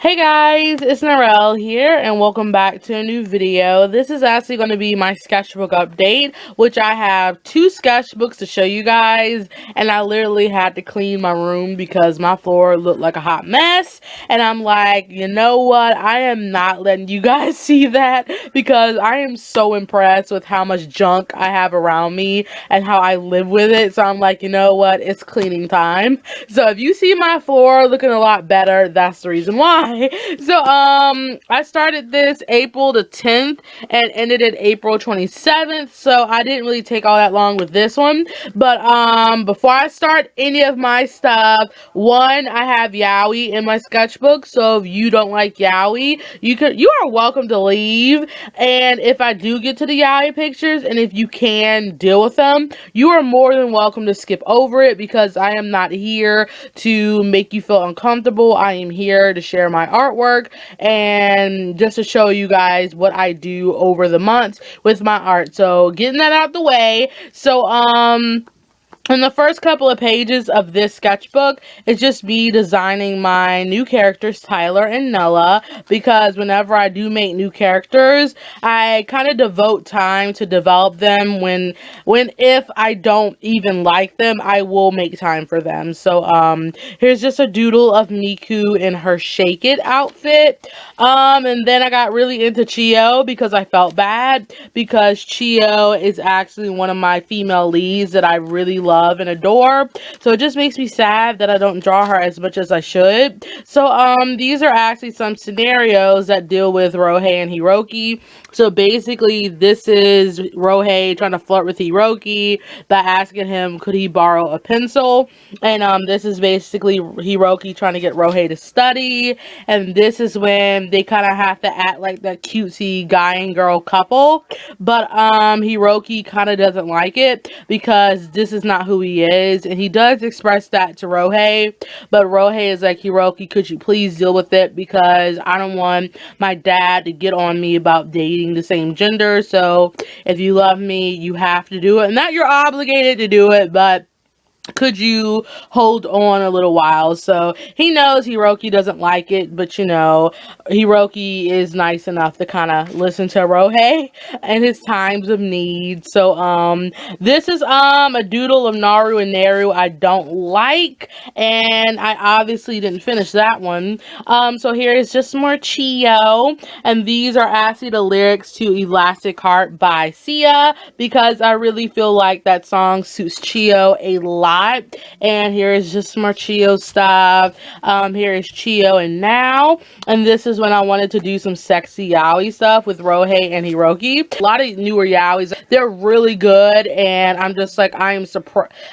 Hey guys, it's Narelle here and welcome back to a new video. This is actually going to be my sketchbook update, which I have two sketchbooks to show you guys, and I literally had to clean my room because my floor looked like a hot mess, and I'm like, you know what, I am not letting you guys see that because I am so impressed with how much junk I have around me and how I live with it. So I'm like, you know what, it's cleaning time. So if you see my floor looking a lot better, that's the reason why. So I started this April the 10th and ended it April 27th. So I didn't really take all that long with this one. But before I start any of my stuff, one, I have yaoi in my sketchbook. So if you don't like yaoi, you are welcome to leave. And if I do get to the yaoi pictures and if you can deal with them, you are more than welcome to skip over it because I am not here to make you feel uncomfortable. I am here to share my artwork and just to show you guys what I do over the months with my art. So getting that out the way. So in the first couple of pages of this sketchbook, it's just me designing my new characters, Tyler and Nella, because whenever I do make new characters, I kind of devote time to develop them. When if I don't even like them, I will make time for them. So here's just a doodle of Miku in her Shake It outfit. And then I got really into Chio because I felt bad because Chio is actually one of my female leads that I really love and adore. So it just makes me sad that I don't draw her as much as I should. So these are actually some scenarios that deal with Rohei and Hiroki. So basically this is Rohei trying to flirt with Hiroki by asking him could he borrow a pencil, and this is basically Hiroki trying to get Rohei to study, and this is when they kind of have to act like that cutesy guy and girl couple, but Hiroki kind of doesn't like it because this is not who he is, and he does express that to Rohei, but Rohei is like, Hiroki, could you please deal with it because I don't want my dad to get on me about dating the same gender. So if you love me, you have to do it, and not you're obligated to do it, but could you hold on a little while? So he knows Hiroki doesn't like it, but you know, Hiroki is nice enough to kind of listen to Rohei and his times of need. So this is a doodle of Naru and Neru I don't like, and I obviously didn't finish that one. So here is just more Chio, and these are actually the lyrics to Elastic Heart by Sia because I really feel like that song suits Chio a lot. And here is just more Chio stuff. Here is Chio and Now, and this is when I wanted to do some sexy yaoi stuff with Rohei and Hiroki. A lot of newer yaois, they're really good, and I'm just like, I am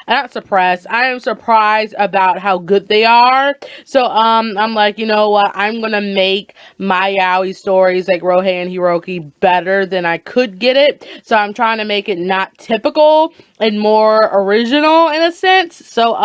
not suppressed, I am surprised about how good they are. So I'm like, you know what, I'm gonna make my yaoi stories like Rohei and Hiroki better than I could get it. So I'm trying to make it not typical and more original in a sense. So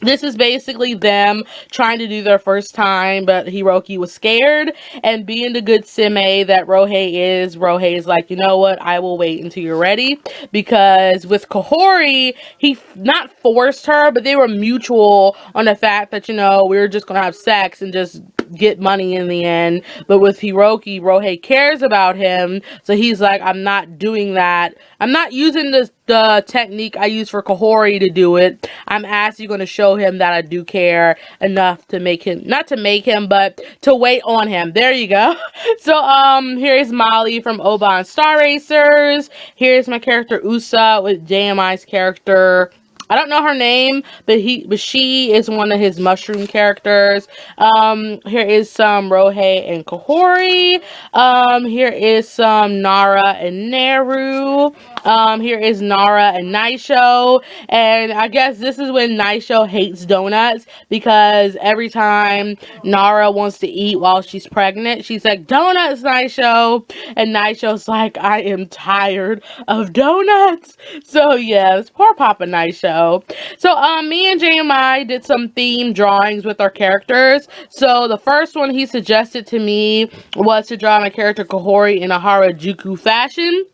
this is basically them trying to do their first time, but Hiroki was scared, and being the good seme that Rohei is like, you know what, I will wait until you're ready, because with Kahori, he not forced her, but they were mutual on the fact that, you know, we were just gonna have sex and just get money in the end. But with Hiroki, Rohei cares about him, so he's like, I'm not doing that. I'm not using the technique I use for Kahori to do it. I'm actually going to show him that I do care enough to make him, not to make him, but to wait on him. There you go. So here's Molly from Oban Star Racers. Here's my character Usa with JMI's character, I don't know her name, but she is one of his mushroom characters. Here is some Rohei and Kahori. Here is some Nara and Neru. Here is Nara and Naisho. And I guess this is when Naisho hates donuts because every time Nara wants to eat while she's pregnant, she's like, donuts, Naisho. And Naisho's like, I am tired of donuts. So yes, poor Papa Naisho. So me and JMI did some theme drawings with our characters. So the first one he suggested to me was to draw my character Kahori in a Harajuku fashion.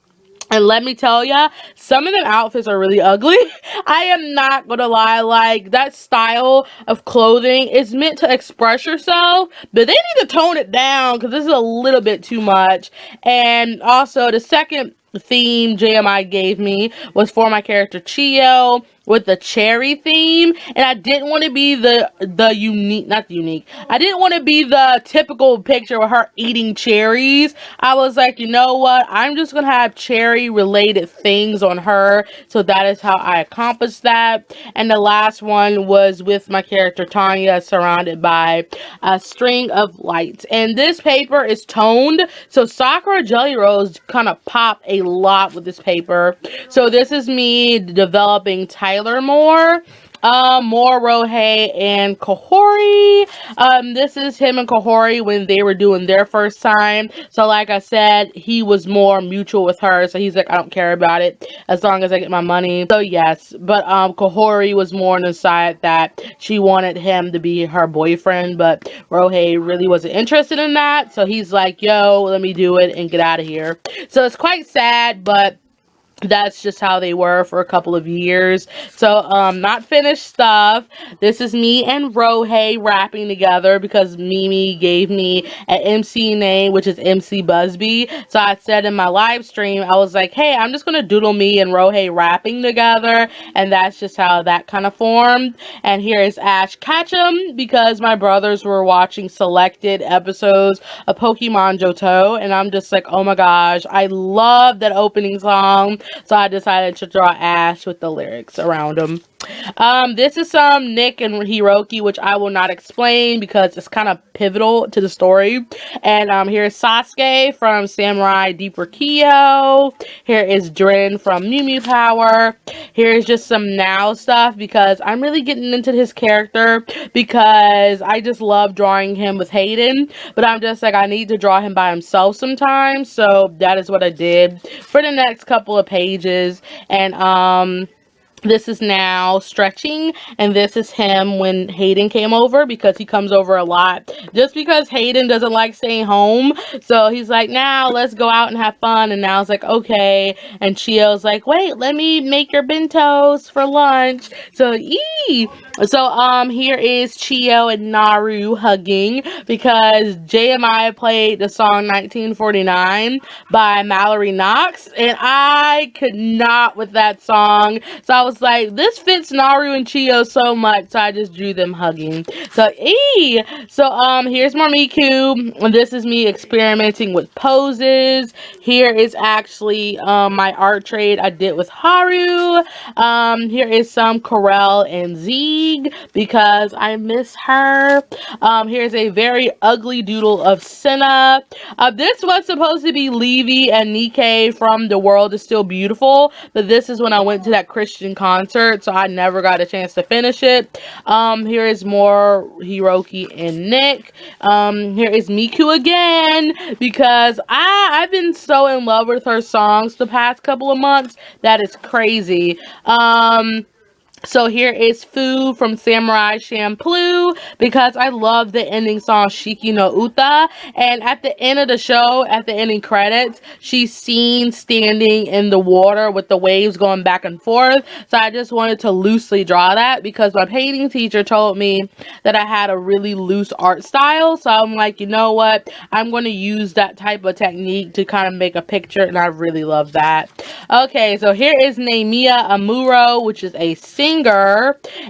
And let me tell ya, some of them outfits are really ugly. I am not gonna lie, like, that style of clothing is meant to express yourself, but they need to tone it down because this is a little bit too much. And also, the second theme JMI gave me was for my character Chio with the cherry theme, and I didn't want to be the unique, not the unique, I didn't want to be the typical picture of her eating cherries. I was like, you know what, I'm just gonna have cherry related things on her, so that is how I accomplished that. And the last one was with my character Tanya, surrounded by a string of lights, and this paper is toned, so Sakura Jelly Rolls kind of pop a lot with this paper. So this is me developing Tyler more. More Rohei and Kahori. This is him and Kahori when they were doing their first time. So like I said, he was more mutual with her. So he's like, I don't care about it as long as I get my money. So yes, but Kahori was more on the side that she wanted him to be her boyfriend, but Rohei really wasn't interested in that. So he's like, yo, let me do it and get out of here. So it's quite sad, but that's just how they were for a couple of years. So, not finished stuff. This is me and Rohei rapping together because Mimi gave me an MC name, which is MC Busby. So I said in my live stream, I was like, hey, I'm just gonna doodle me and Rohei rapping together, and that's just how that kind of formed. And here is Ash Ketchum because my brothers were watching selected episodes of Pokemon Johto, and I'm just like, oh my gosh, I love that opening song. So I decided to draw Ash with the lyrics around him. This is some Nick and Hiroki, which I will not explain because it's kind of pivotal to the story. And here's Sasuke from Samurai Deeper Kyo. Here is Drin from Mew Mew Power. Here's just some now stuff because I'm really getting into his character because I just love drawing him with Hayden. But I'm just like, I need to draw him by himself sometimes. So that is what I did for the next couple of pages. And this is now stretching, and this is him when Hayden came over because he comes over a lot. Just because Hayden doesn't like staying home, so he's like, now let's go out and have fun. And now it's like, okay. And Chio's like, wait, let me make your bentos for lunch. So here is Chio and Naru hugging because JMI played the song 1949 by Mallory Knox, and I could not with that song. So I was like, this fits Naru and Chio so much, so I just drew them hugging. So here's more Miku, and this is me experimenting with poses. Here is actually my art trade I did with Haru. Here is some Corel and Zeeg because I miss her. Here's a very ugly doodle of Senna. This was supposed to be Levy and Nikkei from The World is Still Beautiful, but this is when I went to that Christian concert, so I never got a chance to finish it. Here is more Hiroki and Nick. Here is Miku again because I've been so in love with her songs the past couple of months that is crazy. So here is Fu from Samurai Champloo because I love the ending song Shiki no Uta, and at the end of the show, at the ending credits, she's seen standing in the water with the waves going back and forth. So I just wanted to loosely draw that because my painting teacher told me that I had a really loose art style. So I'm like, you know what, I'm going to use that type of technique to kind of make a picture, and I really love that. Okay, so here is Namiya Amuro, which is a singer,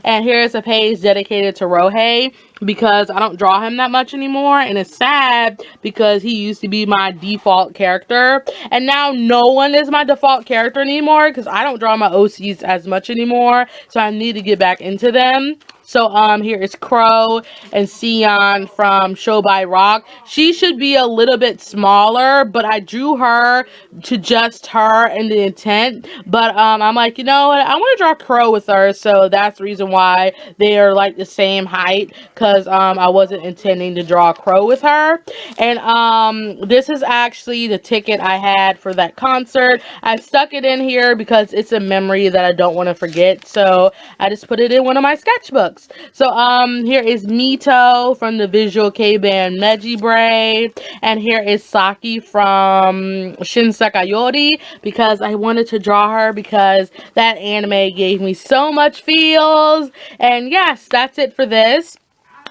and here's a page dedicated to Rohei because I don't draw him that much anymore, and it's sad because he used to be my default character, and now no one is my default character anymore because I don't draw my OCs as much anymore, so I need to get back into them. So here is Crow and Sion from Show by Rock. She should be a little bit smaller, but I drew her to just her and the intent. But I'm like, you know what? I want to draw Crow with her, so that's the reason why they are like the same height, because I wasn't intending to draw Crow with her. And this is actually the ticket I had for that concert. I stuck it in here because it's a memory that I don't want to forget, so I just put it in one of my sketchbooks. sketchbooks. So here is Mito from the visual K band Meiji Brave, and here is Saki from Shinsekai because I wanted to draw her because that anime gave me so much feels. And yes, that's it for this.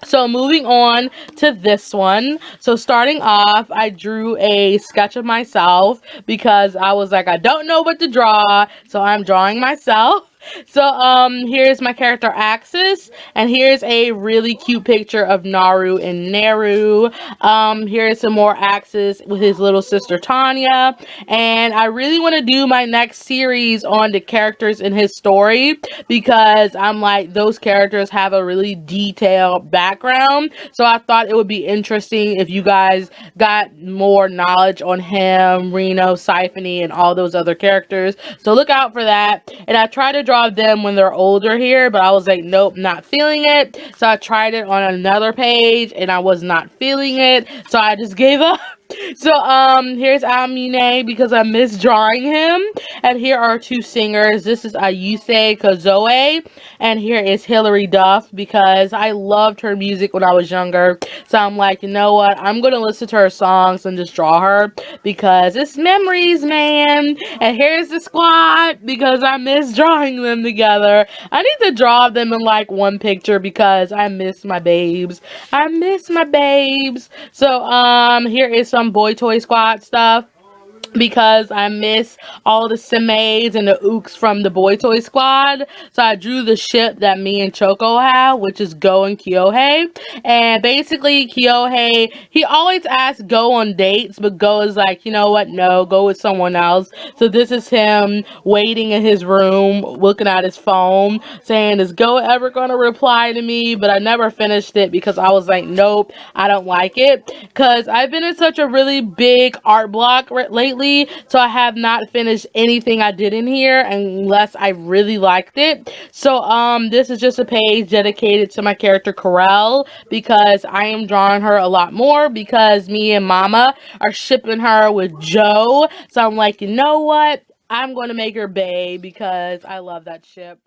So moving on to this one. So starting off, I drew a sketch of myself because I was like, I don't know what to draw, so I'm drawing myself. So here's my character Axis, and here's a really cute picture of Naru and Neru. Here's some more Axis with his little sister Tanya, and I really want to do my next series on the characters in his story because I'm like, those characters have a really detailed background. So I thought it would be interesting if you guys got more knowledge on him, Reno, Siphonie, and all those other characters. So look out for that. And I tried to draw them when they're older here, but I was like, nope, not feeling it. So I tried it on another page and I was not feeling it. So I just gave up. So here's Amine because I miss drawing him, and here are two singers. This is Ayuse Kozoe, and here is Hilary Duff because I loved her music when I was younger. So I'm like, you know what, I'm gonna listen to her songs and just draw her because it's memories, man. And here's the squad because I miss drawing them together. I need to draw them in like one picture because I miss my babes. I miss my babes. So here is some Boy Toy Squad stuff because I miss all the Simeids and the Ooks from the Boy Toy Squad. So I drew the ship that me and Choco have, which is Go and Kyohei. And basically, Kyohei, he always asks Go on dates, but Go is like, you know what, no, go with someone else. So this is him waiting in his room, looking at his phone, saying, is Go ever going to reply to me? But I never finished it because I was like, nope, I don't like it. Because I've been in such a really big art block lately, so I have not finished anything I did in here unless I really liked it. So this is just a page dedicated to my character Corel because I am drawing her a lot more because me and Mama are shipping her with Joe. So I'm like, you know what, I'm going to make her bae because I love that ship.